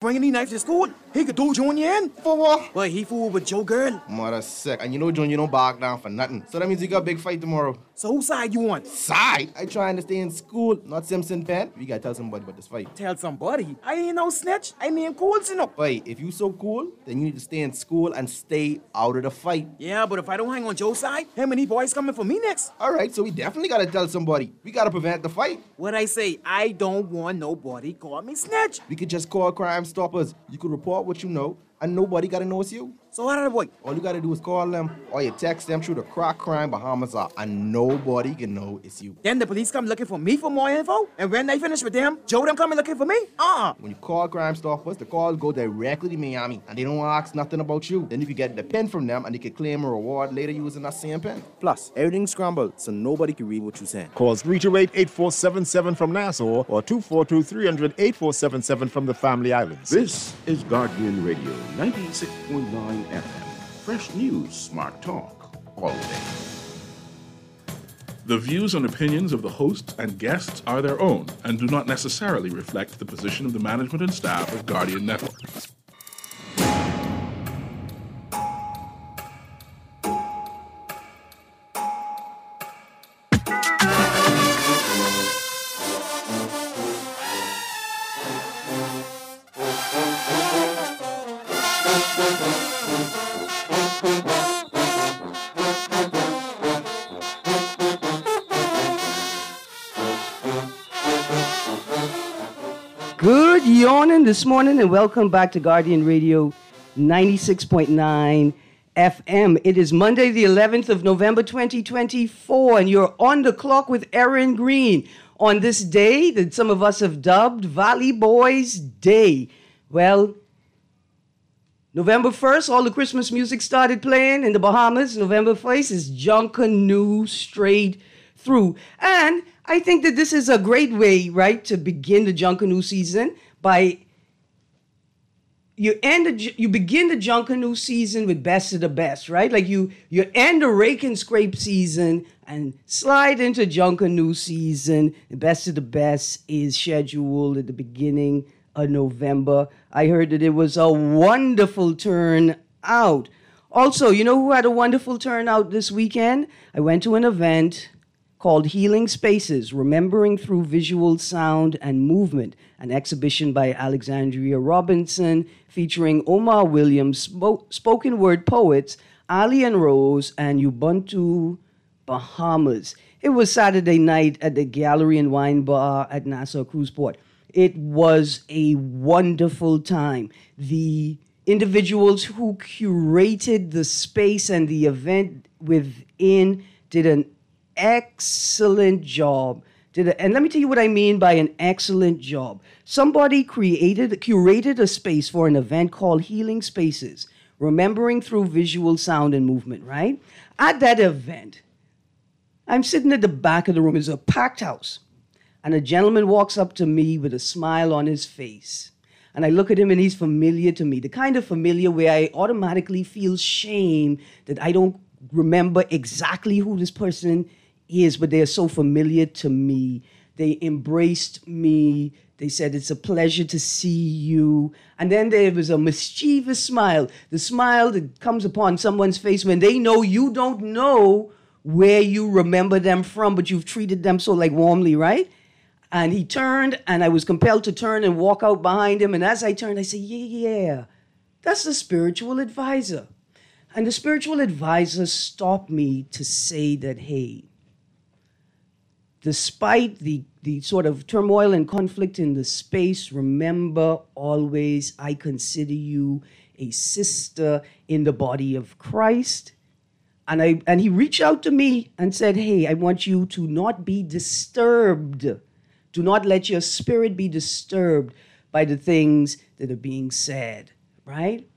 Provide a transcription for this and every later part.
bringing these knives to school. He could do Junior in. For what? Well, he fooled with Joe girl. Mother sick. And you know Junior don't bark down for nothing. So that means he got a big fight tomorrow. So whose side you on? Side? I trying to stay in school, not Simpson Pen. We gotta tell somebody about this fight. Tell somebody. I ain't no snitch. I mean cool, you know. Wait, if you so cool, then you need to stay in school and stay out of the fight. Yeah, but if I don't hang on Joe's side, how many boys coming for me next? All right, so we definitely gotta tell somebody. We gotta prevent the fight. What I say, I don't want nobody call me snitch. We could just call Crime Stoppers. You could report what you know, and nobody gotta know it's you. So how did I boy? All you gotta do is call them, or you text them through the Crack Crime Bahamas app, and nobody can know it's you. Then the police come looking for me for more info, and when they finish with them, Joe them coming looking for me? When you call Crime Stoppers, the calls go directly to Miami, and they don't ask nothing about you. Then you can get the pen from them, and they can claim a reward later using that same pen. Plus, everything's scrambled, so nobody can read what you're saying. Call 328-8477 from Nassau or 242-300-8477 from the Family Islands. This is Guardian Radio 96.9 FM. Fresh news, smart talk, all day. The views and opinions of the hosts and guests are their own and do not necessarily reflect the position of the management and staff of Guardian Network. Good yawning this morning and welcome back to Guardian Radio 96.9 FM. It is Monday the 11th of November 2024 and you're on the clock with Erin Greene on this day that some of us have dubbed Valley Boys Day. Well, November 1st, all the Christmas music started playing in the Bahamas. November 1st is Junkanoo straight through. And I think that this is a great way, right, to begin the Junkanoo season by you begin the Junkanoo season with Best of the Best, right? Like you end the rake and scrape season and slide into Junkanoo season. The Best of the Best is scheduled at the beginning of November. I heard that it was a wonderful turnout. Also, you know who had a wonderful turnout this weekend? I went to an event called Healing Spaces, Remembering Through Visual Sound and Movement, an exhibition by Alexandria Robinson featuring Omar Williams, spoken word poets, Ali and Rose, and Ubuntu Bahamas. It was Saturday night at the Gallery and Wine Bar at Nassau Cruise Port. It was a wonderful time. The individuals who curated the space and the event within did an excellent job. And let me tell you what I mean by an excellent job. Somebody curated a space for an event called Healing Spaces, Remembering Through Visual Sound and Movement, right? At that event, I'm sitting at the back of the room. It's a packed house. And a gentleman walks up to me with a smile on his face. And I look at him and he's familiar to me, the kind of familiar where I automatically feel shame that I don't remember exactly who this person is, but they are so familiar to me. They embraced me. They said, it's a pleasure to see you. And then there was a mischievous smile, the smile that comes upon someone's face when they know you don't know where you remember them from, but you've treated them so like warmly, right? And he turned, and I was compelled to turn and walk out behind him. And as I turned, I said, yeah, that's the spiritual advisor. And the spiritual advisor stopped me to say that, hey, despite the sort of turmoil and conflict in the space, remember always I consider you a sister in the body of Christ. And he reached out to me and said, hey, I want you to not be disturbed. Do not let your spirit be disturbed by the things that are being said, right?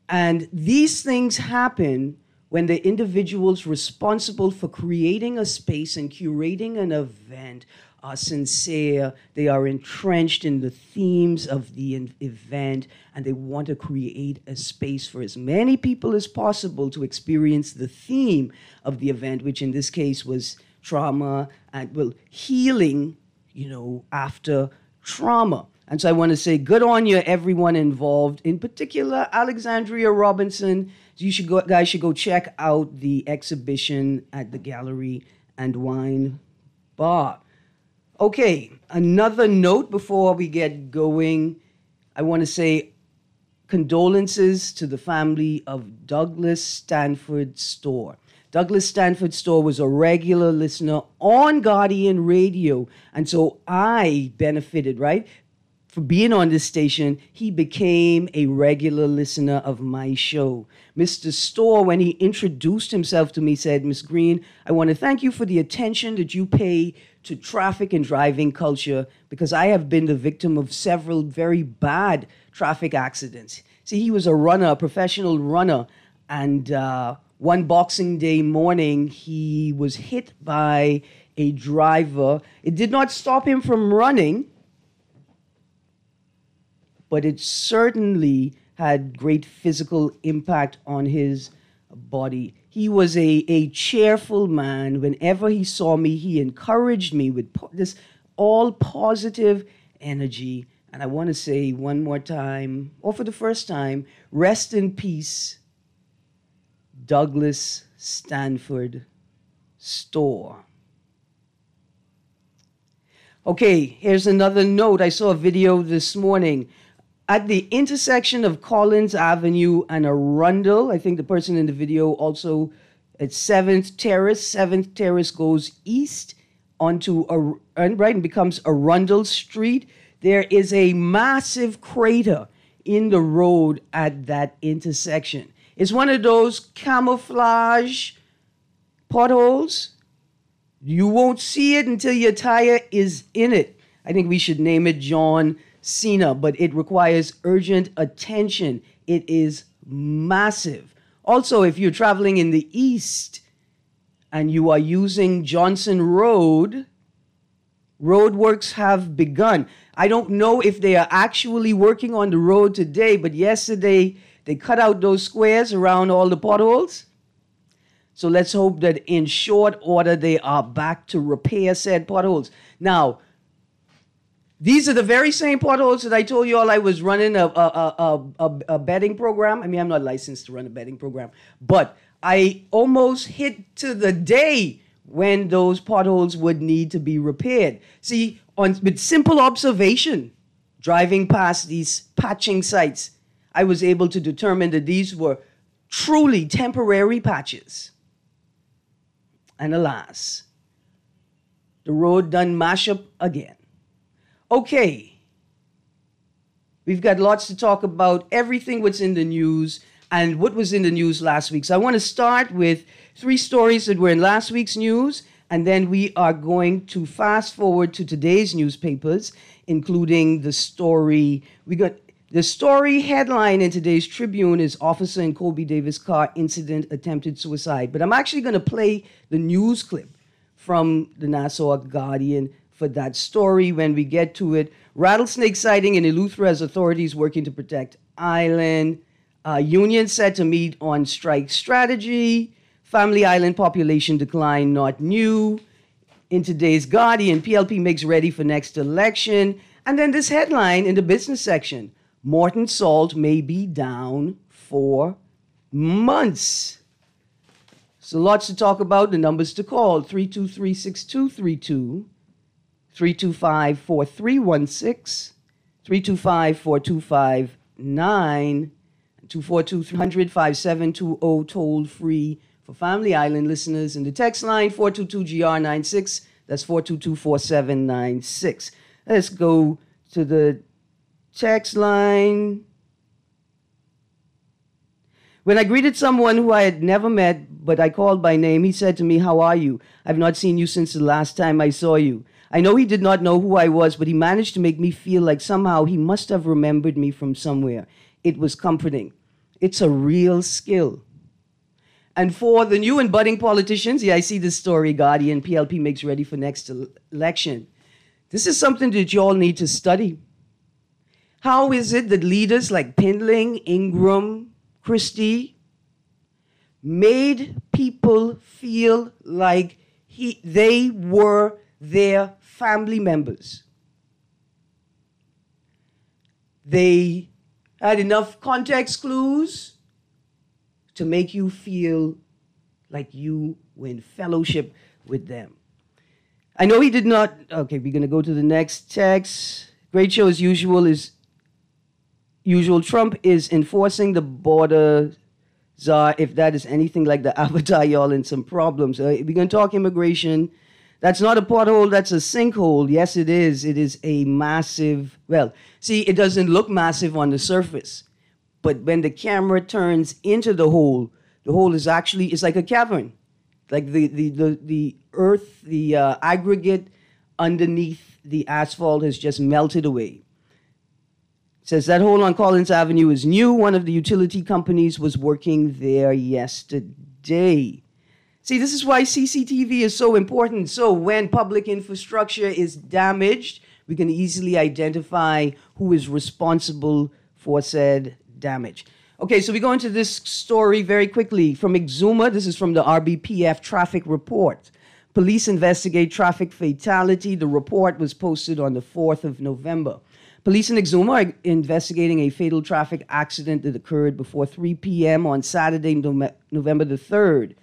And these things happen when the individuals responsible for creating a space and curating an event are sincere, they are entrenched in the themes of the event, and they want to create a space for as many people as possible to experience the theme of the event, which in this case was trauma and, well, healing, after trauma. And so I want to say good on you, everyone involved, in particular Alexandria Robinson. Guys should go check out the exhibition at the Gallery and Wine Bar. Okay, another note before we get going. I want to say condolences to the family of Douglas Stanford Storr. Douglas Stanford Storr was a regular listener on Guardian Radio, and so I benefited, right? For being on this station, he became a regular listener of my show. Mr. Storr, when he introduced himself to me, said, Miss Greene, I want to thank you for the attention that you pay to traffic and driving culture, because I have been the victim of several very bad traffic accidents. See, he was a runner, a professional runner, and one Boxing Day morning, he was hit by a driver. It did not stop him from running, but it certainly had great physical impact on his body. He was a cheerful man. Whenever he saw me, he encouraged me with this all positive energy. And I want to say one more time, or for the first time, rest in peace, Douglas Stanford Storr. Okay, here's another note. I saw a video this morning. At the intersection of Collins Avenue and Arundel, I think the person in the video also at 7th Terrace. 7th Terrace goes east onto, right, and becomes Arundel Street. There is a massive crater in the road at that intersection. It's one of those camouflage potholes. You won't see it until your tire is in it. I think we should name it John Cena, but it requires urgent attention. It is massive. Also, if you're traveling in the east and you are using Johnson Road, roadworks have begun. I don't know if they are actually working on the road today, but yesterday they cut out those squares around all the potholes. So let's hope that in short order they are back to repair said potholes. Now, these are the very same potholes that I told you all I was running a betting program. I mean, I'm not licensed to run a betting program, but I almost hit to the day when those potholes would need to be repaired. See, with simple observation, driving past these patching sites, I was able to determine that these were truly temporary patches. And alas, the road done mash up again. Okay, we've got lots to talk about, everything what's in the news and what was in the news last week. So I want to start with 3 stories that were in last week's news, and then we are going to fast forward to today's newspapers, including the story. We got the story headline in today's Tribune is Officer in Colby Davis car incident attempted suicide. But I'm actually going to play the news clip from the Nassau Guardian for that story when we get to it. Rattlesnake sighting in Eleuthera as authorities working to protect island. Union set to meet on strike strategy. Family Island population decline not new. In today's Guardian, PLP makes ready for next election. And then this headline in the business section, Morton Salt may be down for months. So lots to talk about. The numbers to call, 323-6232, 325-4316, 325-4259, 242-300-5720, toll free for Family Island listeners. And the text line, 422-GR96, that's 422-4796. Let's go to the text line. When I greeted someone who I had never met, but I called by name, he said to me, "How are you? I've not seen you since the last time I saw you." I know he did not know who I was, but he managed to make me feel like somehow he must have remembered me from somewhere. It was comforting. It's a real skill. And for the new and budding politicians, yeah, I see this story, Guardian, PLP makes ready for next election. This is something that you all need to study. How is it that leaders like Pindling, Ingram, Christie made people feel like they were their family members? They had enough context clues to make you feel like you were in fellowship with them. I know he did not. Okay, we're going to go to the next text. Great show as usual Trump is enforcing the border czar. If that is anything like the avatar, y'all in some problems. We're going to talk immigration. That's not a pothole, that's a sinkhole. Yes, it is. It is a massive, well, see, it doesn't look massive on the surface. But when the camera turns into the hole is actually, it's like a cavern. Like the earth, the aggregate underneath the asphalt has just melted away. It says that hole on Collins Avenue is new. One of the utility companies was working there yesterday. See, this is why CCTV is so important. So when public infrastructure is damaged, we can easily identify who is responsible for said damage. Okay, so we go into this story very quickly. From Exuma, this is from the RBPF traffic report. Police investigate traffic fatality. The report was posted on the 4th of November. Police in Exuma are investigating a fatal traffic accident that occurred before 3 p.m. on Saturday, November the 3rd.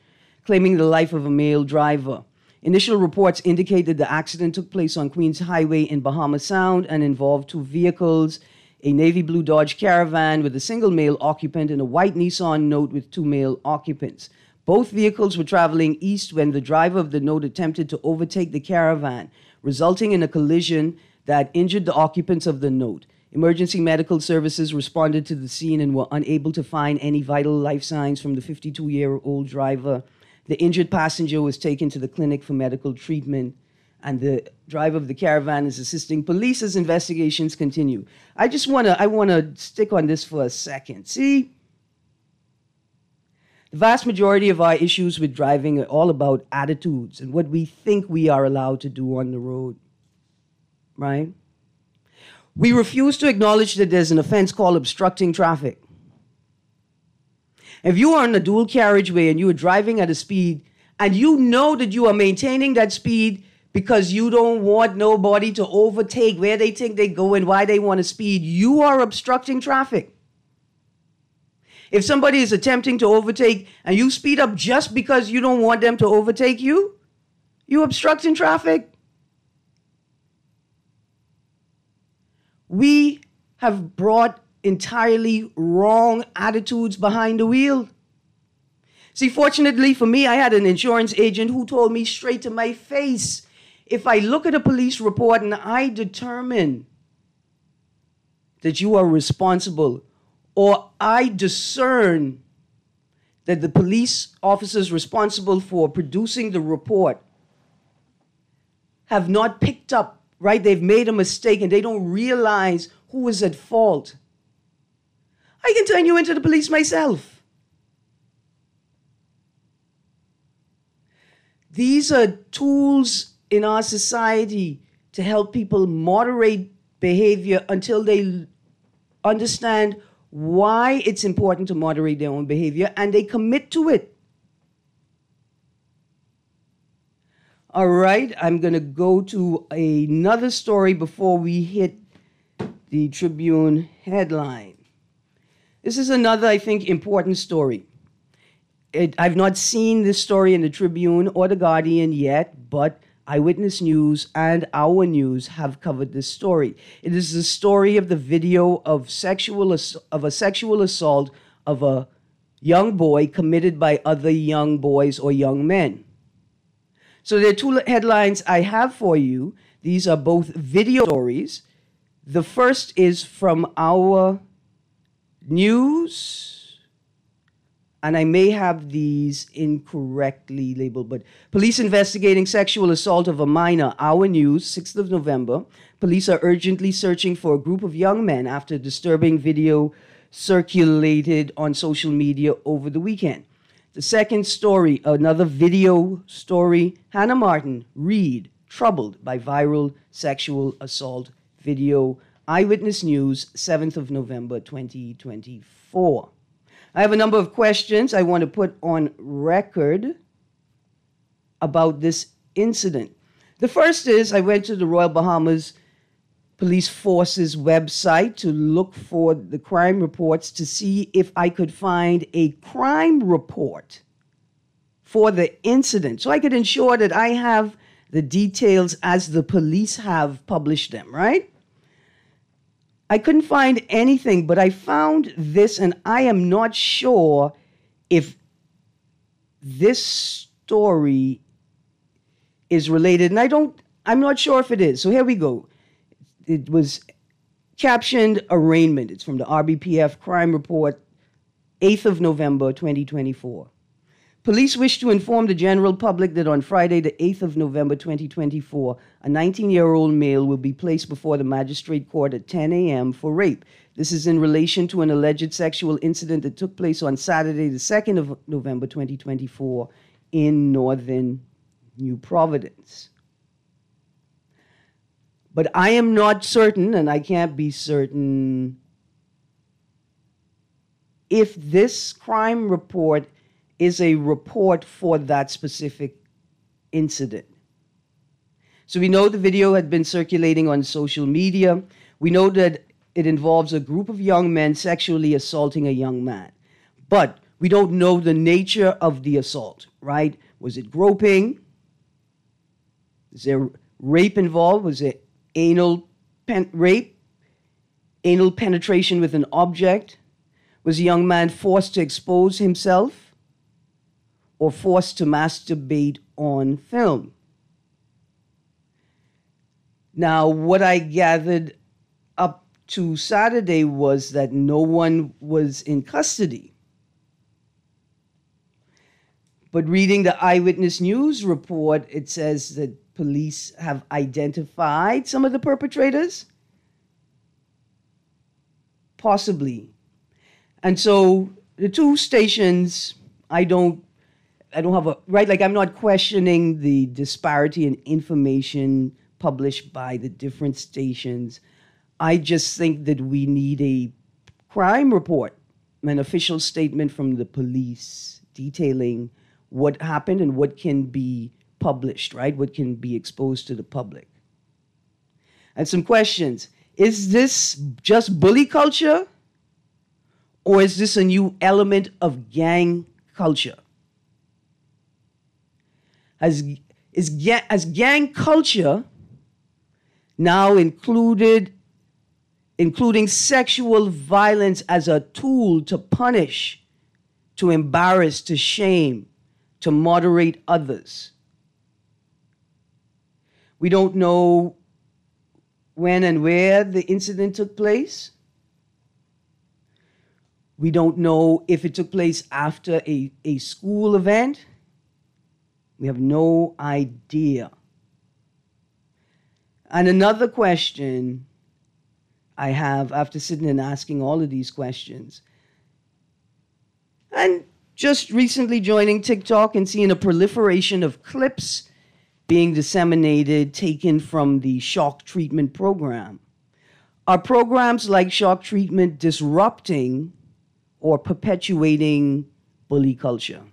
Claiming the life of a male driver. Initial reports indicated the accident took place on Queens Highway in Bahama Sound and involved two vehicles, a navy blue Dodge Caravan with a single male occupant and a white Nissan Note with two male occupants. Both vehicles were traveling east when the driver of the Note attempted to overtake the Caravan, resulting in a collision that injured the occupants of the Note. Emergency medical services responded to the scene and were unable to find any vital life signs from the 52-year-old driver. The injured passenger was taken to the clinic for medical treatment, and the driver of the Caravan is assisting police as investigations continue. I want to stick on this for a second. See, the vast majority of our issues with driving are all about attitudes and what we think we are allowed to do on the road, right? We refuse to acknowledge that there's an offense called obstructing traffic. If you are on a dual carriageway and you are driving at a speed and you know that you are maintaining that speed because you don't want nobody to overtake where they think they go and why they want to speed, you are obstructing traffic. If somebody is attempting to overtake and you speed up just because you don't want them to overtake you, you're obstructing traffic. We have brought entirely wrong attitudes behind the wheel. See, fortunately for me, I had an insurance agent who told me straight to my face, if I look at a police report and I determine that you are responsible, or I discern that the police officers responsible for producing the report have not picked up, right? They've made a mistake and they don't realize who is at fault. I can turn you into the police myself. These are tools in our society to help people moderate behavior until they understand why it's important to moderate their own behavior and they commit to it. All right, I'm going to go to another story before we hit the Tribune headline. This is another, I think, important story. I've not seen this story in the Tribune or the Guardian yet, but Eyewitness News and Our News have covered this story. It is the story of the video of a sexual assault of a young boy committed by other young boys or young men. So there are two headlines I have for you. These are both video stories. The first is from Our News, and I may have these incorrectly labeled, but police investigating sexual assault of a minor. Our News, 6th of November. Police are urgently searching for a group of young men after a disturbing video circulated on social media over the weekend. The second story, another video story, Hannah Martin, Reed, troubled by viral sexual assault video. Eyewitness News, 7th of November, 2024. I have a number of questions I want to put on record about this incident. The first is, I went to the Royal Bahamas police force's website to look for the crime reports to see if I could find a crime report for the incident so I could ensure that I have the details as the police have published them, right? I couldn't find anything, but I found this, and I am not sure if this story is related, and I'm not sure if it is. So here we go. It was captioned arraignment. It's from the RBPF crime report, 8th of November, 2024. Police wish to inform the general public that on Friday, the 8th of November, 2024, a 19-year-old male will be placed before the magistrate court at 10 a.m. for rape. This is in relation to an alleged sexual incident that took place on Saturday, the 2nd of November, 2024, in northern New Providence. But I am not certain, and I can't be certain, if this crime report is a report for that specific incident. So we know the video had been circulating on social media. We know that it involves a group of young men sexually assaulting a young man. But we don't know the nature of the assault, right? Was it groping? Is there rape involved? Was it anal rape? Anal penetration with an object? Was a young man forced to expose himself? Or forced to masturbate on film? Now, what I gathered up to Saturday was that no one was in custody. But reading the Eyewitness News report, it says that police have identified some of the perpetrators. Possibly. And so the two stations, I don't have a, right, like I'm not questioning the disparity in information published by the different stations. I just think that we need a crime report, an official statement from the police detailing what happened and what can be published, right? What can be exposed to the public. And some questions. Is this just bully culture? Or is this a new element of gang culture? Has gang culture now including sexual violence as a tool to punish, to embarrass, to shame, to moderate others? We don't know when and where the incident took place. We don't know if it took place after a school event. We have no idea. And another question I have after sitting and asking all of these questions, and just recently joining TikTok and seeing a proliferation of clips being disseminated, taken from the shock treatment program. Are programs like shock treatment disrupting or perpetuating bully culture?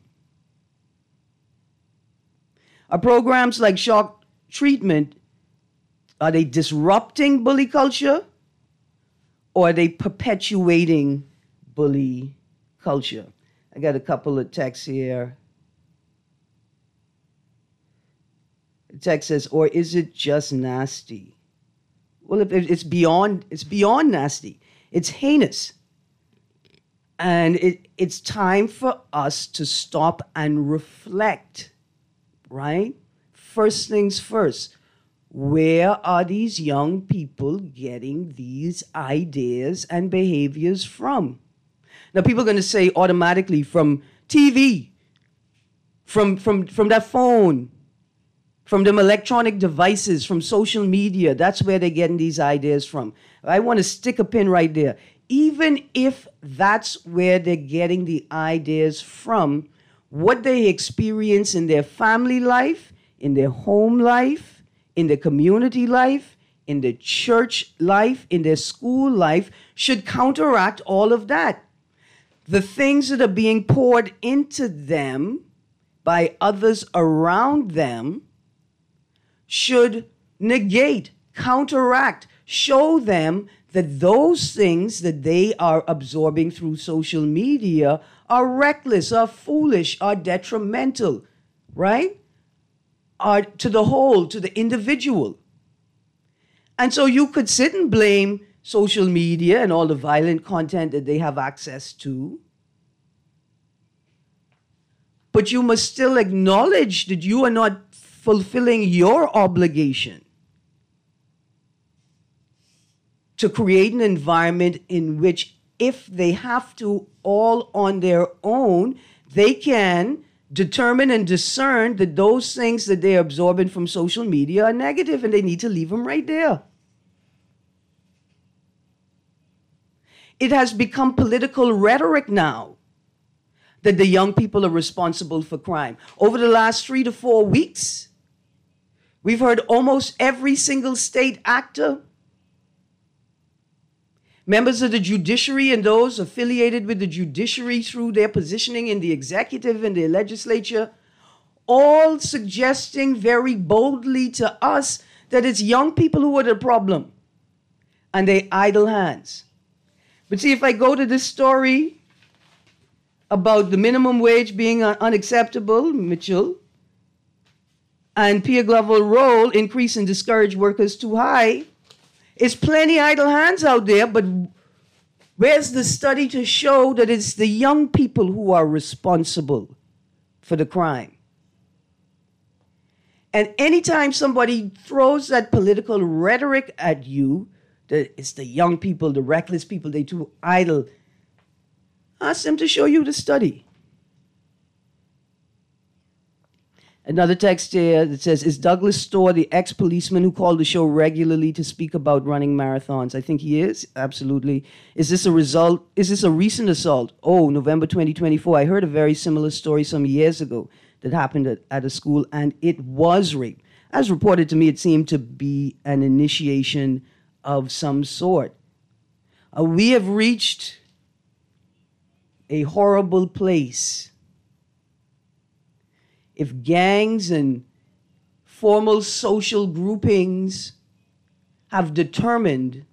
Are programs like shock treatment, are they disrupting bully culture, or are they perpetuating bully culture? I got a couple of texts here. The text says, or is it just nasty? Well, it's beyond nasty. It's heinous. And it's time for us to stop and reflect. Right? First things first, where are these young people getting these ideas and behaviors from? Now, people are going to say automatically from TV, from that phone, from them electronic devices, from social media. That's where they're getting these ideas from. I want to stick a pin right there. Even if that's where they're getting the ideas from, what they experience in their family life, in their home life, in their community life, in their church life, in their school life, should counteract all of that. The things that are being poured into them by others around them should negate, counteract, show them that those things that they are absorbing through social media are reckless, are foolish, are detrimental, right? Are to the whole, to the individual. And so you could sit and blame social media and all the violent content that they have access to, but you must still acknowledge that you are not fulfilling your obligation to create an environment in which, if they have to all on their own, they can determine and discern that those things that they're absorbing from social media are negative, and they need to leave them right there. It has become political rhetoric now that the young people are responsible for crime. Over the last 3 to 4 weeks, we've heard almost every single state actor, members of the judiciary and those affiliated with the judiciary through their positioning in the executive and the legislature, all suggesting very boldly to us that it's young people who are the problem and they idle hands. But see, if I go to this story about the minimum wage being unacceptable, Mitchell, and Pierre Glover role, increase and discourage workers too high, it's plenty idle hands out there, but where's the study to show that it's the young people who are responsible for the crime? And anytime somebody throws that political rhetoric at you, that it's the young people, the reckless people, they too idle, ask them to show you the study. Another text here that says, is Douglas Storr the ex-policeman who called the show regularly to speak about running marathons? I think he is, absolutely. Is this a recent assault? Oh, November 2024. I heard a very similar story some years ago that happened at a school, and it was rape. As reported to me, it seemed to be an initiation of some sort. We have reached a horrible place. If gangs and formal social groupings have determined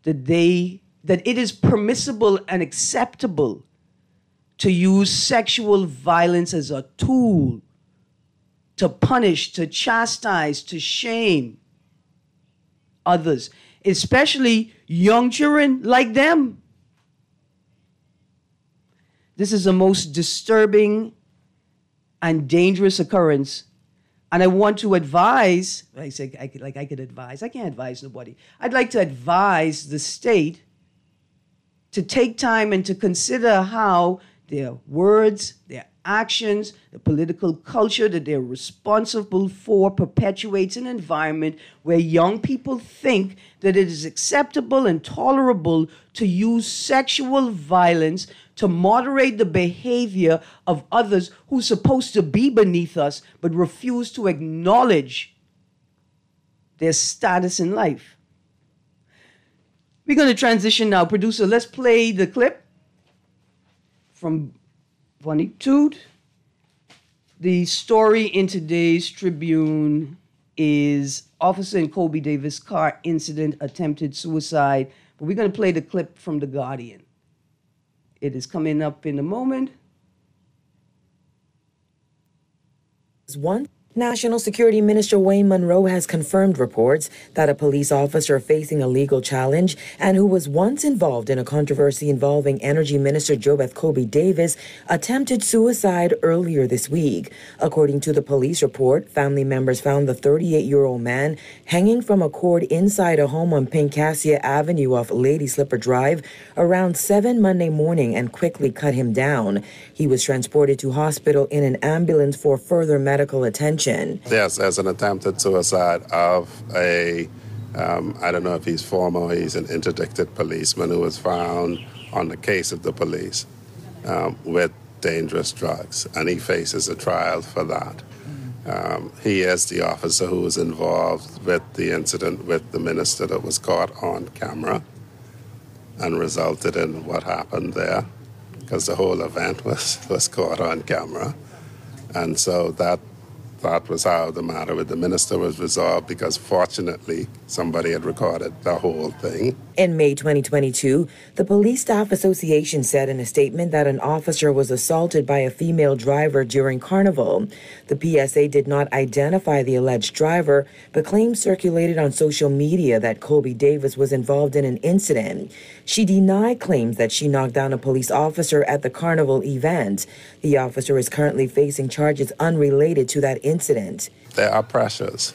that it is permissible and acceptable to use sexual violence as a tool to punish, to chastise, to shame others, especially young children like them. This is the most disturbing and dangerous occurrence. And I want to advise, I could advise, I can't advise nobody. I'd like to advise the state to take time and to consider how their words, their actions, the political culture that they're responsible for perpetuates an environment where young people think that it is acceptable and tolerable to use sexual violence to moderate the behavior of others who are supposed to be beneath us but refuse to acknowledge their status in life. We're going to transition now. Producer, let's play the clip from Bonitude. The story in today's Tribune is Officer in Kobe Davis car incident, attempted suicide. But we're going to play the clip from The Guardian. It is coming up in a moment. One National Security Minister Wayne Munro has confirmed reports that a police officer facing a legal challenge and who was once involved in a controversy involving Energy Minister Jobeth Kobe Davis attempted suicide earlier this week. According to the police report, family members found the 38-year-old man hanging from a cord inside a home on Pincassia Avenue off Lady Slipper Drive around 7 Monday morning and quickly cut him down. He was transported to hospital in an ambulance for further medical attention. Yes, as an attempted suicide of I don't know if he's former or he's an interdicted policeman who was found on the case of the police with dangerous drugs, and he faces a trial for that. He is the officer who was involved with the incident with the minister that was caught on camera and resulted in what happened there, because the whole event was caught on camera. And so that that was how the matter with the minister was resolved, because fortunately somebody had recorded the whole thing. In May 2022, the Police Staff Association said in a statement that an officer was assaulted by a female driver during Carnival. The PSA did not identify the alleged driver, but claims circulated on social media that Colby Davis was involved in an incident. She denied claims that she knocked down a police officer at the Carnival event. The officer is currently facing charges unrelated to that incident. There are pressures.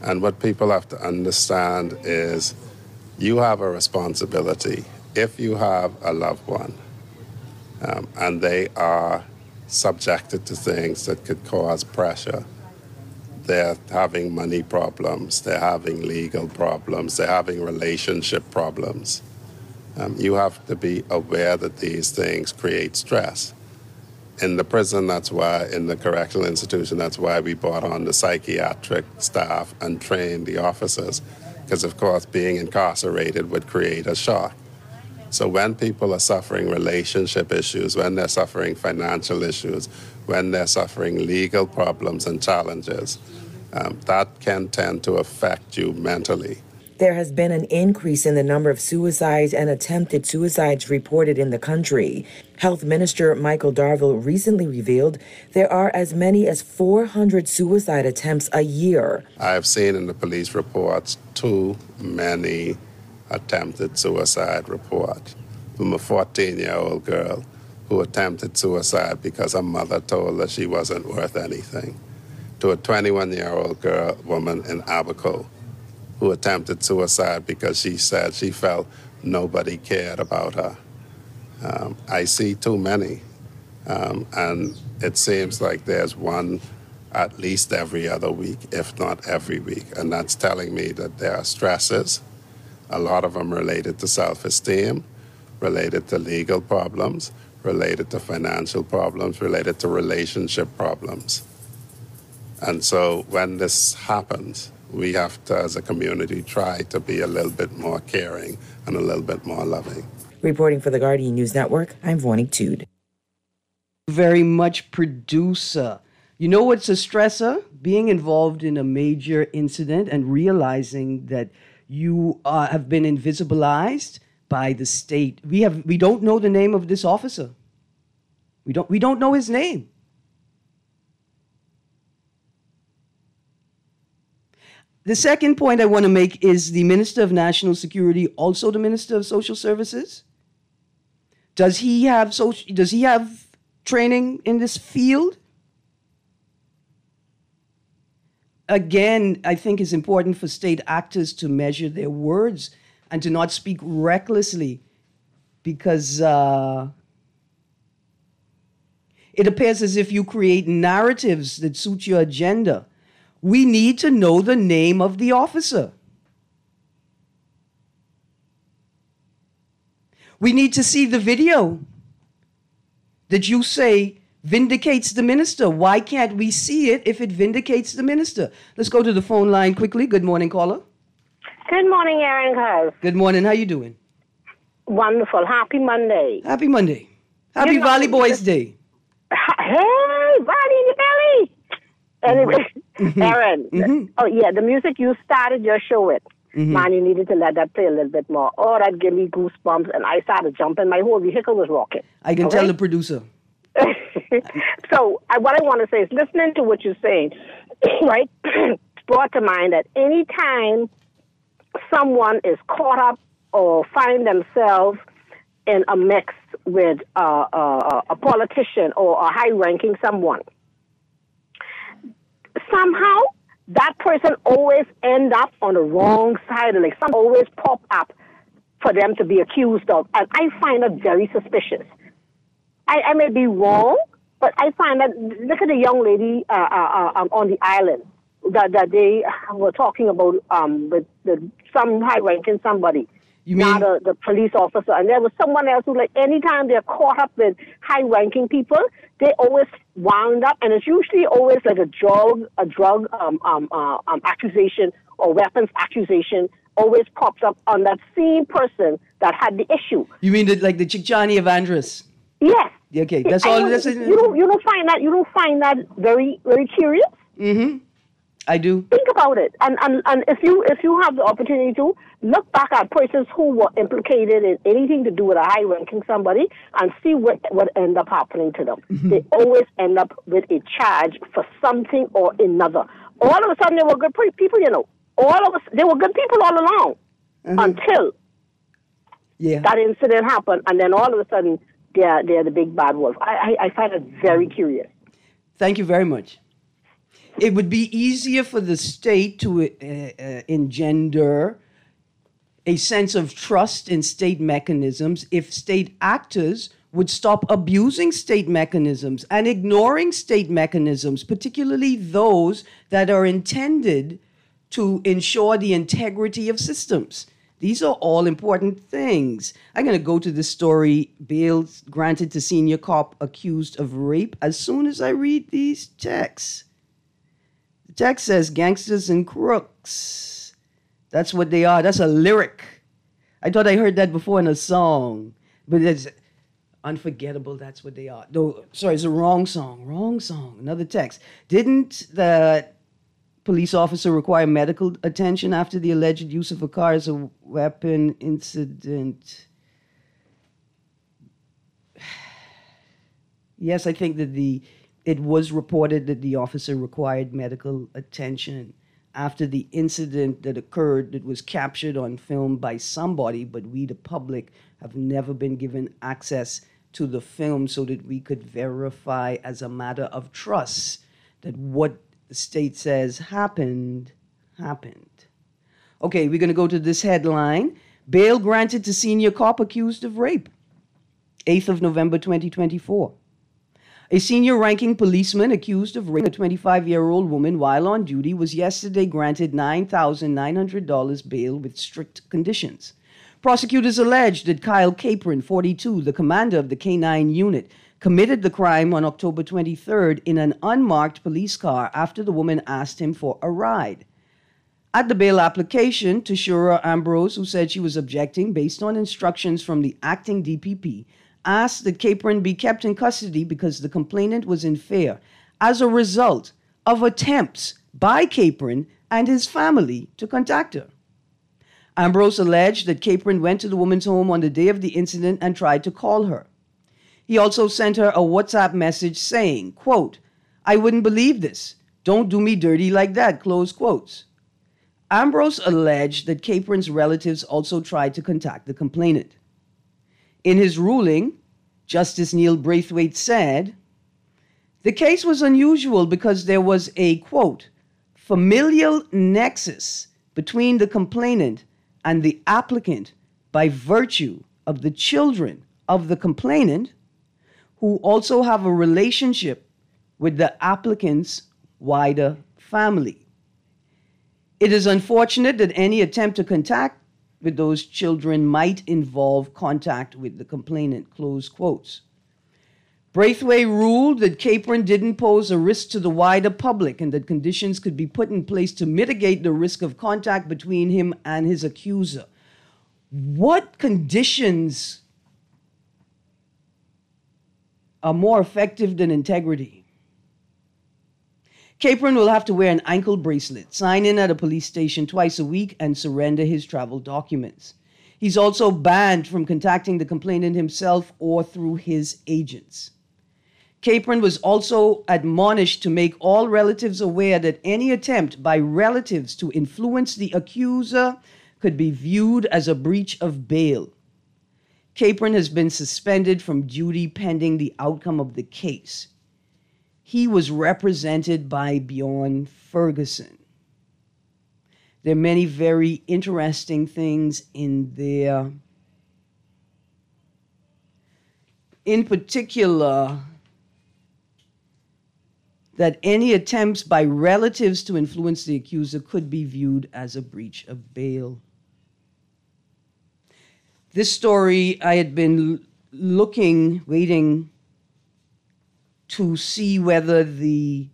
And what people have to understand is you have a responsibility. If you have a loved one and they are subjected to things that could cause pressure, they're having money problems, they're having legal problems, they're having relationship problems. You have to be aware that these things create stress. In the prison, that's why, in the correctional institution, that's why we brought on the psychiatric staff and trained the officers, because, of course, being incarcerated would create a shock. So when people are suffering relationship issues, when they're suffering financial issues, when they're suffering legal problems and challenges, that can tend to affect you mentally. There has been an increase in the number of suicides and attempted suicides reported in the country. Health Minister Michael Darville recently revealed there are as many as 400 suicide attempts a year. I have seen in the police reports too many attempted suicide reports from a 14-year-old girl who attempted suicide because her mother told her she wasn't worth anything, to a 21-year-old woman in Abaco who attempted suicide because she said she felt nobody cared about her. I see too many, and it seems like there's one at least every other week, if not every week, and that's telling me that there are stresses, a lot of them related to self-esteem, related to legal problems, related to financial problems, related to relationship problems. And so when this happens, we have to, as a community, try to be a little bit more caring and a little bit more loving. Reporting for the Guardian News Network, I'm Vaughnie Tude. Very much, producer. You know what's a stressor? Being involved in a major incident and realizing that you have been invisibilized by the state. We don't know the name of this officer. We don't know his name. The second point I want to make is the Minister of National Security also the Minister of Social Services? Does he have training in this field? Again, I think it's important for state actors to measure their words and to not speak recklessly, because it appears as if you create narratives that suit your agenda. We need to know the name of the officer. We need to see the video that you say vindicates the minister. Why can't we see it if it vindicates the minister? Let's go to the phone line quickly. Good morning, caller. Good morning, Erin. Cuz. Good morning. How you doing? Wonderful. Happy Monday. Happy Monday. Happy Valley Boys Day. Hey, Valley in your belly. Anyway, Erin. Oh, yeah, the music you started your show with. Man, you needed to let that play a little bit more. Oh, that gave me goosebumps, and I started jumping. My whole vehicle was rocking. I can tell the producer. So what I want to say is, listening to what you're saying, right, brought to mind that any time someone is caught up or find themselves in a mix with a politician or a high-ranking someone, somehow that person always end up on the wrong side, or like some always pop up for them to be accused of. And I find that very suspicious. I may be wrong, but I find that, look at the young lady on the island that they were talking about with some high-ranking somebody. You mean not the police officer? And there was someone else who, like, anytime they're caught up with high-ranking people, they always wound up, and it's usually always like a drug accusation or weapons accusation always pops up on that same person that had the issue. You mean like the Chichani Evandris? Yes. Okay, that's all. You don't find that very, very curious? I do. Think about it, and if you have the opportunity to look back at persons who were implicated in anything to do with a high-ranking somebody and see what end up happening to them. They always end up with a charge for something or another. All of a sudden, they were good people, you know. They were good people all along until that incident happened, and then all of a sudden, they're the big bad wolf. I find it very curious. Thank you very much. It would be easier for the state to engender a sense of trust in state mechanisms if state actors would stop abusing state mechanisms and ignoring state mechanisms, particularly those that are intended to ensure the integrity of systems. These are all important things. I'm going to go to this story, bail granted to senior cop accused of rape, as soon as I read these texts. Text says gangsters and crooks. That's what they are. That's a lyric. I thought I heard that before in a song. But it's unforgettable. That's what they are. No, sorry, it's a wrong song. Wrong song. Another text. Didn't the police officer require medical attention after the alleged use of a car as a weapon incident? Yes, I think that it was reported that the officer required medical attention after the incident that occurred that was captured on film by somebody, but we, the public, have never been given access to the film so that we could verify as a matter of trust that what the state says happened. Okay, we're going to go to this headline. Bail granted to senior cop accused of rape. 8th of November, 2024. A senior-ranking policeman accused of raping a 25-year-old woman while on duty was yesterday granted $9,900 bail with strict conditions. Prosecutors alleged that Kyle Capron, 42, the commander of the K-9 unit, committed the crime on October 23rd in an unmarked police car after the woman asked him for a ride. At the bail application, Tashura Ambrose, who said she was objecting based on instructions from the acting DPP, asked that Capron be kept in custody because the complainant was in fear as a result of attempts by Capron and his family to contact her. Ambrose alleged that Capron went to the woman's home on the day of the incident and tried to call her. He also sent her a WhatsApp message saying, quote, "I wouldn't believe this. Don't do me dirty like that," close quotes. Ambrose alleged that Capron's relatives also tried to contact the complainant. In his ruling, Justice Neil Braithwaite said, the case was unusual because there was a, quote, familial nexus between the complainant and the applicant by virtue of the children of the complainant who also have a relationship with the applicant's wider family. It is unfortunate that any attempt to contact with those children might involve contact with the complainant, close quotes. Braithwaite ruled that Capron didn't pose a risk to the wider public and that conditions could be put in place to mitigate the risk of contact between him and his accuser. What conditions are more effective than integrity? Capron will have to wear an ankle bracelet, sign in at a police station twice a week, and surrender his travel documents. He's also banned from contacting the complainant himself or through his agents. Capron was also admonished to make all relatives aware that any attempt by relatives to influence the accuser could be viewed as a breach of bail. Capron has been suspended from duty pending the outcome of the case. He was represented by Bjorn Ferguson. There are many very interesting things in there. In particular, that any attempts by relatives to influence the accuser could be viewed as a breach of bail. This story, I had been waiting to see whether the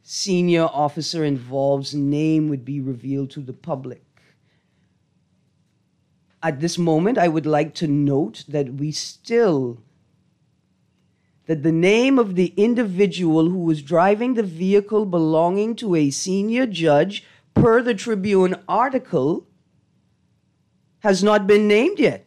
senior officer involved's name would be revealed to the public. At this moment, I would like to note that that the name of the individual who was driving the vehicle belonging to a senior judge, per the Tribune article, has not been named yet.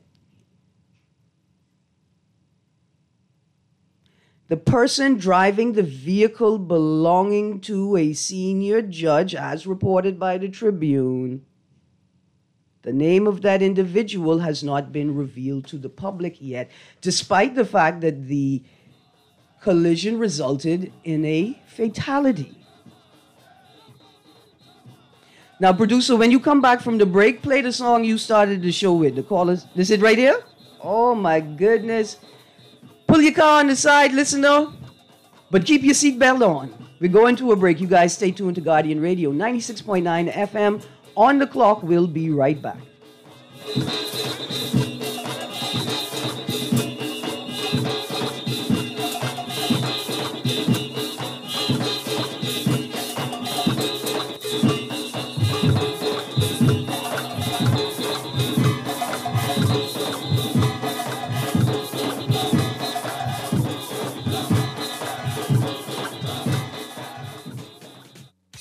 The person driving the vehicle belonging to a senior judge, as reported by the Tribune, the name of that individual has not been revealed to the public yet, despite the fact that the collision resulted in a fatality. Now, producer, when you come back from the break, play the song you started the show with. The callers, this is right here? Oh my goodness. Pull your car on the side, listener, but keep your seatbelt on. We're going to a break. You guys stay tuned to Guardian Radio, 96.9 FM. On the clock, we'll be right back.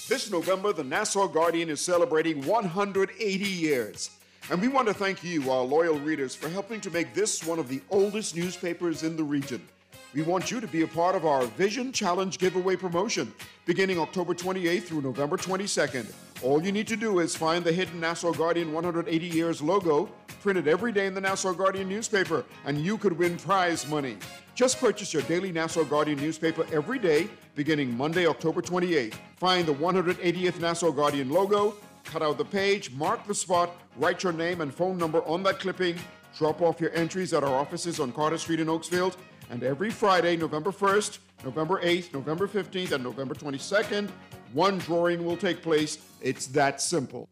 This November, the Nassau Guardian is celebrating 180 years. And we want to thank you, our loyal readers, for helping to make this one of the oldest newspapers in the region. We want you to be a part of our Vision Challenge giveaway promotion, beginning October 28th through November 22nd. All you need to do is find the hidden Nassau Guardian 180 Years logo, printed every day in the Nassau Guardian newspaper, and you could win prize money. Just purchase your daily Nassau Guardian newspaper every day, beginning Monday, October 28th. Find the 180th Nassau Guardian logo, cut out the page, mark the spot, write your name and phone number on that clipping, drop off your entries at our offices on Carter Street in Oakesfield, and every Friday, November 1st, November 8th, November 15th, and November 22nd, one drawing will take place. It's that simple.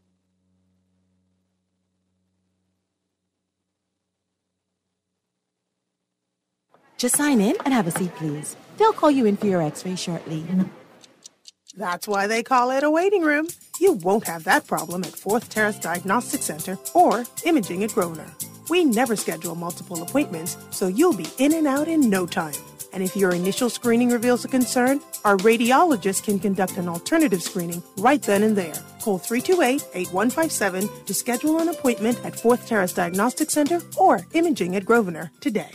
Just sign in and have a seat, please. They'll call you in for your x-ray shortly. That's why they call it a waiting room. You won't have that problem at Fourth Terrace Diagnostic Center or Imaging at Grosvenor. We never schedule multiple appointments, so you'll be in and out in no time. And if your initial screening reveals a concern, our radiologist can conduct an alternative screening right then and there. Call 328-8157 to schedule an appointment at Fourth Terrace Diagnostic Center or Imaging at Grosvenor today.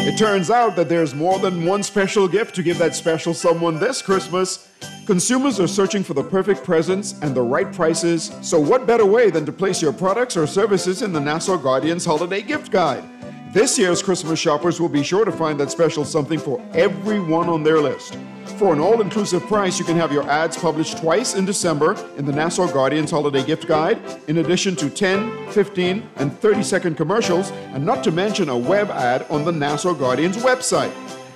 It turns out that there's more than one special gift to give that special someone this Christmas. Consumers are searching for the perfect presents and the right prices, so what better way than to place your products or services in the Nassau Guardian's Holiday Gift Guide? This year's Christmas shoppers will be sure to find that special something for everyone on their list. For an all-inclusive price, you can have your ads published twice in December in the Nassau Guardian's Holiday Gift Guide, in addition to 10, 15, and 30-second commercials, and not to mention a web ad on the Nassau Guardian's website.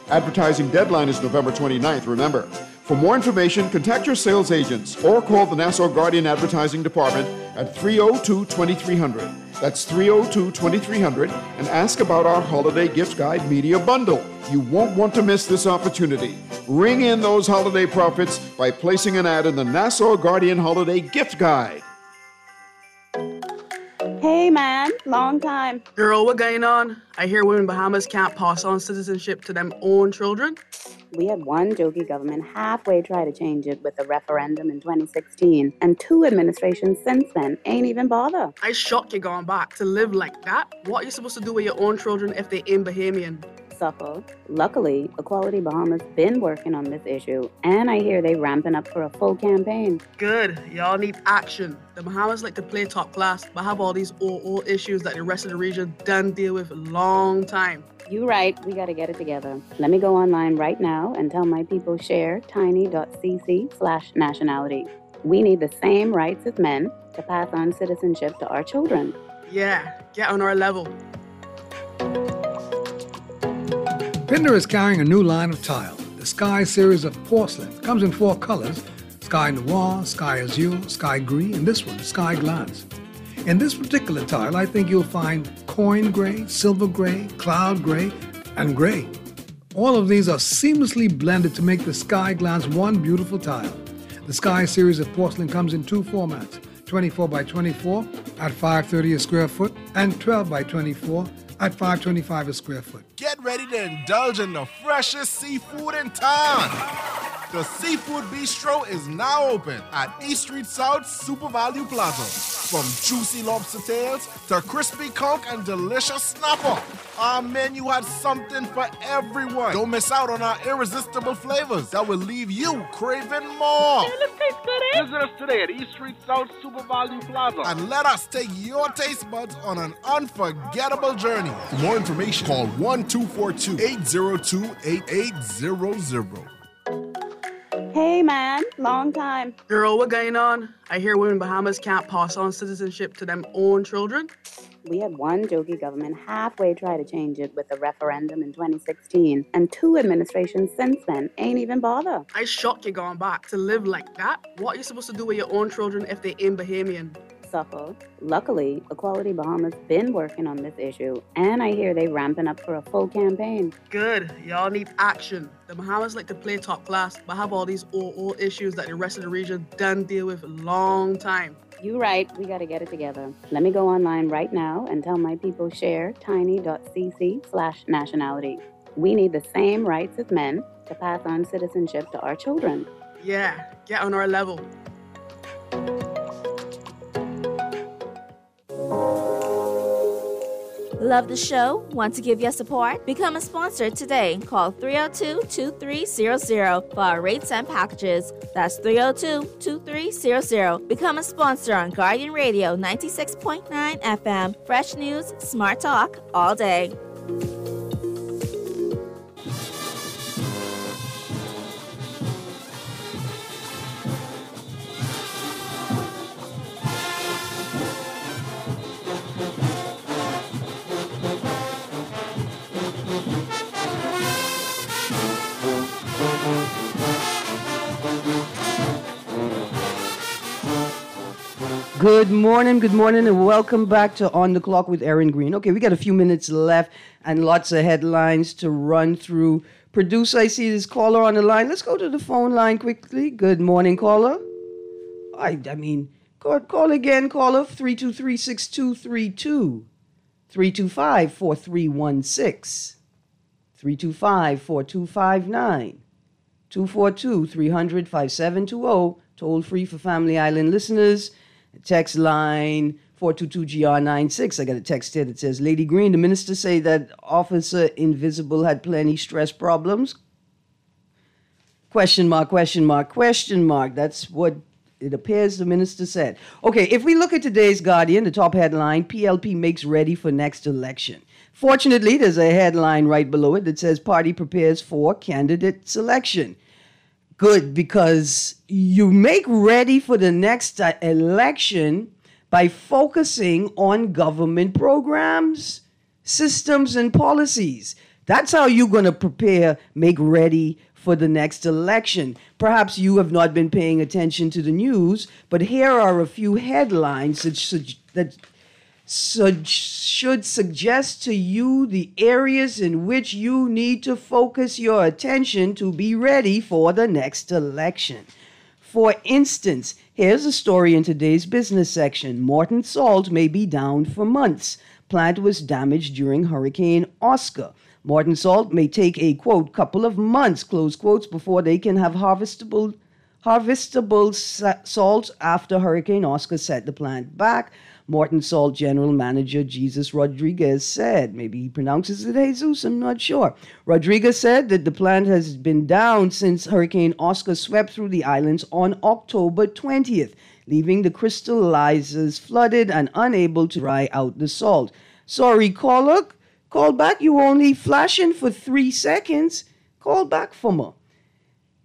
Advertising deadline is November 29th, remember. For more information, contact your sales agents or call the Nassau Guardian Advertising Department at 302-2300. That's 302-2300, and ask about our Holiday Gift Guide Media Bundle. You won't want to miss this opportunity. Ring in those holiday profits by placing an ad in the Nassau Guardian Holiday Gift Guide. Hey man, long time. Girl, what going on? I hear women in Bahamas can't pass on citizenship to them own children. We had one jokey government halfway try to change it with a referendum in 2016, and 2 administrations since then ain't even bother. I shocked you going back to live like that. What are you supposed to do with your own children if they ain't Bahamian? Suffer. Luckily, Equality Bahamas been working on this issue, and I hear they ramping up for a full campaign. Good. Y'all need action. The Bahamas like to play top class, but have all these old issues that the rest of the region done deal with a long time. You right, we gotta get it together. Let me go online right now and tell my people share tiny.cc/nationality. We need the same rights as men to pass on citizenship to our children. Yeah, get on our level. Pinder is carrying a new line of tile, the Sky series of porcelain. It comes in 4 colors, Sky Noir, Sky Azure, Sky Green, and this one, Sky Glass. In this particular tile, I think you'll find coin gray, silver gray, cloud gray, and gray. All of these are seamlessly blended to make the Sky Glass one beautiful tile. The Sky series of porcelain comes in 2 formats, 24 by 24 at $5.30 a square foot and 12 by 24 at $5.25 a square foot. Get ready to indulge in the freshest seafood in town. The Seafood Bistro is now open at East Street South Super Value Plaza. From juicy lobster tails to crispy conch and delicious snapper, our menu has something for everyone. Don't miss out on our irresistible flavors that will leave you craving more. Visit us today at East Street South Super Value Plaza and let us take your taste buds on an unforgettable journey. For more information, call 1-242-802-8800. Hey, man. Long time. Girl, what going on? I hear women in Bahamas can't pass on citizenship to them own children. We had one jokey government halfway try to change it with a referendum in 2016, and 2 administrations since then ain't even bother. I shocked you going back to live like that. What are you supposed to do with your own children if they ain't Bahamian? Suffer. Luckily, Equality Bahamas been working on this issue, and I hear they ramping up for a full campaign. Good. Y'all need action. The Bahamas like to play top class, but have all these old issues that the rest of the region done deal with a long time. You right. We gotta get it together. Let me go online right now and tell my people share tiny.cc/nationality. We need the same rights as men to pass on citizenship to our children. Yeah, get on our level. Love the show? Want to give your support? Become a sponsor today. Call 302-2300 for our rates and packages. That's 302-2300. Become a sponsor on Guardian Radio 96.9 FM. Fresh news, smart talk, all day. Good morning, and welcome back to On the Clock with Erin Greene. Okay, we got a few minutes left and lots of headlines to run through. Producer, I see this caller on the line. Let's go to the phone line quickly. Good morning, caller. Call again, caller, 323-6232, 325-4316, 325-4259, 242-300-5720, toll free for Family Island listeners. Text line 422GR96. I got a text here that says, Lady Greene, the minister say that Officer Invisible had plenty stress problems? Question mark. That's what it appears the minister said. Okay, if we look at today's Guardian, the top headline, PLP makes ready for next election. Fortunately, there's a headline right below it that says party prepares for candidate selection. Good, because you make ready for the next election by focusing on government programs, systems, and policies. That's how you're going to make ready for the next election. Perhaps you have not been paying attention to the news, but here are a few headlines that should suggest to you the areas in which you need to focus your attention to be ready for the next election. For instance, here's a story in today's business section. Morton Salt may be down for months. Plant was damaged during Hurricane Oscar. Morton Salt may take a, quote, couple of months, close quotes, before they can have harvestable salt after Hurricane Oscar set the plant back. Morton Salt General Manager Jesus Rodriguez said, maybe he pronounces it Jesus, I'm not sure. Rodriguez said that the plant has been down since Hurricane Oscar swept through the islands on October 20th, leaving the crystallizers flooded and unable to dry out the salt. Sorry, caller, call back. You were only flashing for 3 seconds. Call back for more.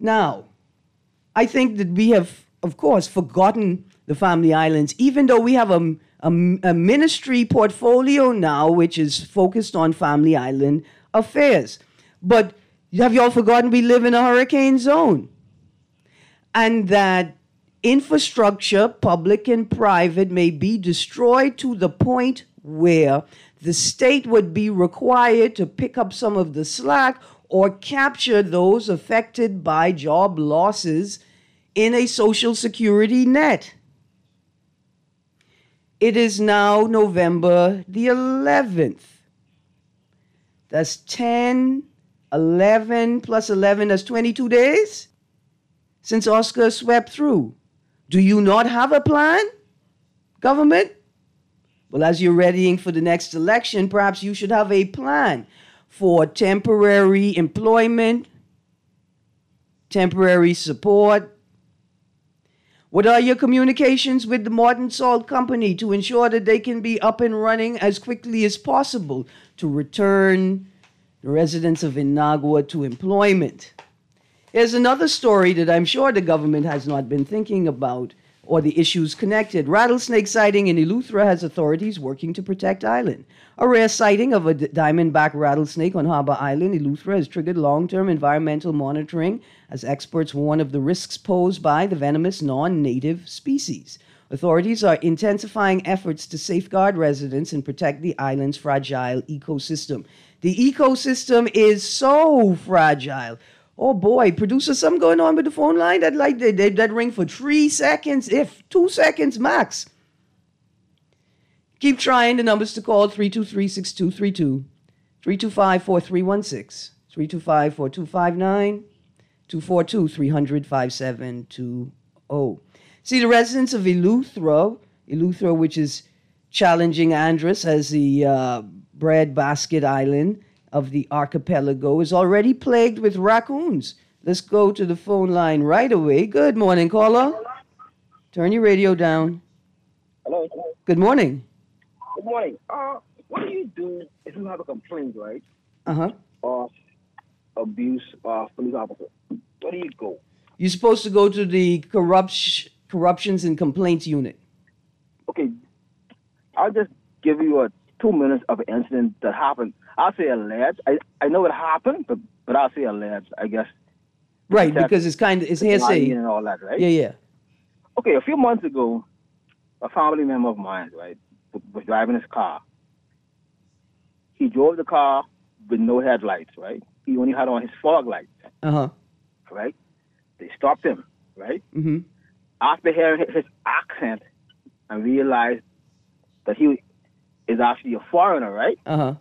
Now, I think that we have, of course, forgotten the Family Islands, even though we have a ministry portfolio now which is focused on Family Island affairs. But have you all forgotten we live in a hurricane zone? And that infrastructure, public and private, may be destroyed to the point where the state would be required to pick up some of the slack or capture those affected by job losses in a social security net. It is now November the 11th. That's 10, 11 plus 11, that's 22 days since Oscar swept through. Do you not have a plan, government? Well, as you're readying for the next election, perhaps you should have a plan for temporary employment, temporary support. What are your communications with the Morton Salt Company to ensure that they can be up and running as quickly as possible to return the residents of Inagua to employment? Here's another story that I'm sure the government has not been thinking about, or the issues connected. Rattlesnake sighting in Eleuthera has authorities working to protect island. A rare sighting of a diamondback rattlesnake on Harbor Island, Eleuthera, has triggered long-term environmental monitoring as experts warn of the risks posed by the venomous non-native species. Authorities are intensifying efforts to safeguard residents and protect the island's fragile ecosystem. The ecosystem is so fragile. Oh boy, producer, something going on with the phone line? That ring for 3 seconds, if 2 seconds max. Keep trying. The numbers to call, 323-6232, 325-4316, 325-4259, 242-300-5720. See, the residents of Eleuthera, which is challenging Andros as the breadbasket island of the archipelago, is already plagued with raccoons. Let's go to the phone line right away. Good morning, caller. Turn your radio down. Hello. Good morning. Good morning. What do you do if you have a complaint, right? Uh-huh. Of abuse of police officer? Where do you go? You're supposed to go to the corruptions and complaints unit. Okay. I'll just give you a 2 minutes of an incident that happened. I'll say alleged. I know it happened, but I'll say alleged, I guess. Right, because it's hearsay. And all that, right? Yeah. Okay, a few months ago, a family member of mine, right, was driving his car. He drove the car with no headlights, right? He only had on his fog lights. Uh-huh. Right? They stopped him, right? Mm-hmm. After hearing his accent and realized that he is actually a foreigner, right? Uh-huh.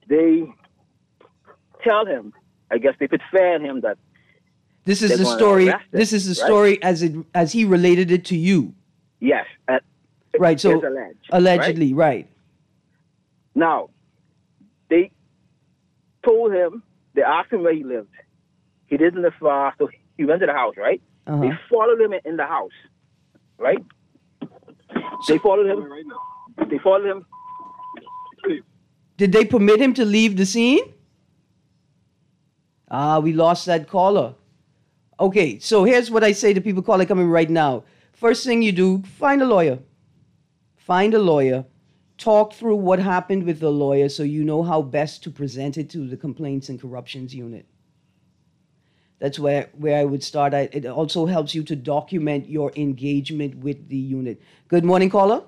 They tell him, I guess they could fan him that this is the story. This is the story as he related it to you. Yes. Right. So it's alleged, allegedly, right? Now, they told him. They asked him where he lived. He didn't live far, so he went to the house. Right. Uh-huh. They followed him in the house. Right. They followed him. They followed him. Did they permit him to leave the scene? We lost that caller. Okay, so here's what I say to people calling coming right now. First thing you do, find a lawyer. Find a lawyer. Talk through what happened with the lawyer so you know how best to present it to the Complaints and Corruptions Unit. That's where I would start. It also helps you to document your engagement with the unit. Good morning, caller.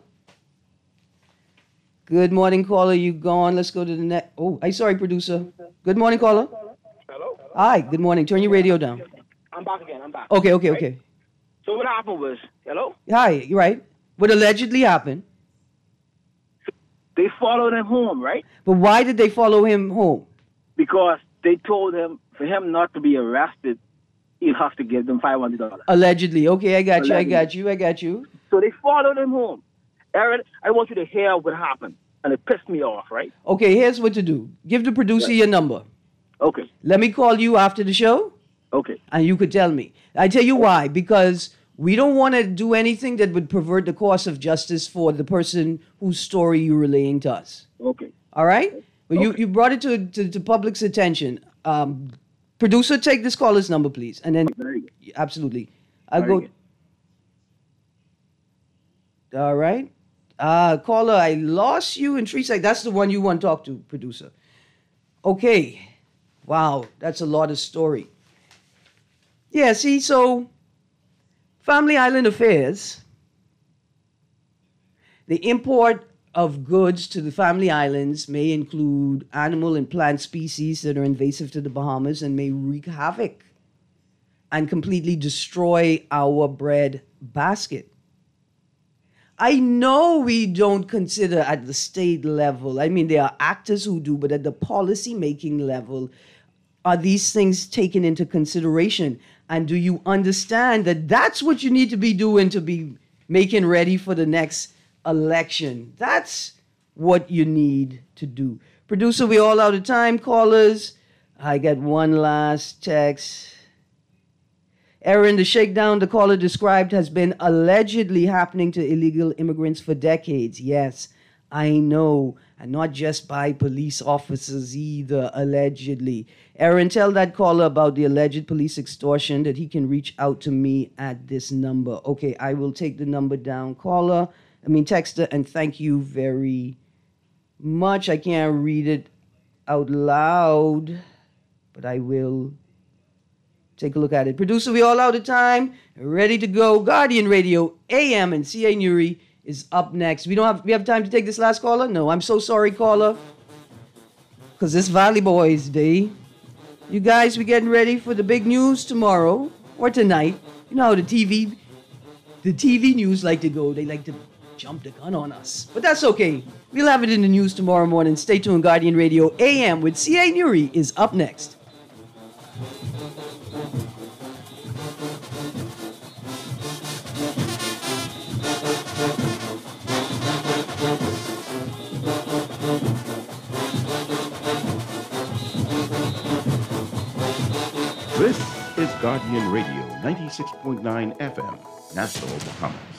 Good morning, caller. You gone? Let's go to the next. Oh, I'm sorry, producer. Good morning, caller. Hello? Hi, good morning. Turn your radio down. I'm back again. I'm back. Okay. So what happened was, hello? Hi, you right? What allegedly happened? They followed him home, right? But why did they follow him home? Because they told him for him not to be arrested, he'll have to give them $500. Allegedly. Okay, I got Allegedly. you. So they followed him home. Erin, I want you to hear what happened. And it pissed me off, right? Okay, here's what to do. Give the producer your number. Okay. Let me call you after the show. Okay. And you could tell me. I tell you why. Because we don't want to do anything that would pervert the course of justice for the person whose story you're relaying to us. Okay. All right? Well, you brought it to public's attention. Producer, take this caller's number, please. And then, absolutely. I'll go. All right. Caller, I lost you in 3 seconds. That's the one you want to talk to, producer. Okay. Wow, that's a lot of story. Yeah, see, so Family Island Affairs, the import of goods to the Family Islands may include animal and plant species that are invasive to the Bahamas and may wreak havoc and completely destroy our bread basket. I know we don't consider at the state level. I mean, there are actors who do, but at the policy-making level, are these things taken into consideration? And do you understand that that's what you need to be doing to be making ready for the next election? That's what you need to do. Producer, we all out of time. Callers, I got one last text. Erin, the shakedown the caller described has been allegedly happening to illegal immigrants for decades. Yes, I know. And not just by police officers either, allegedly. Erin, tell that caller about the alleged police extortion that he can reach out to me at this number. Okay, I will take the number down. Texter, and thank you very much. I can't read it out loud, but I will take a look at it. Producer, we all out of time. Ready to go. Guardian Radio, AM, and C.A. Nuri is up next. We have time to take this last caller? No, I'm so sorry, caller. Because it's Valley Boys Day. You guys, we're getting ready for the big news tomorrow or tonight. You know how the TV news like to go. They like to jump the gun on us. But that's okay. We'll have it in the news tomorrow morning. Stay tuned. Guardian Radio AM with C.A. Nuri is up next. This is Guardian Radio 96.9 FM, Nassau, Bahamas.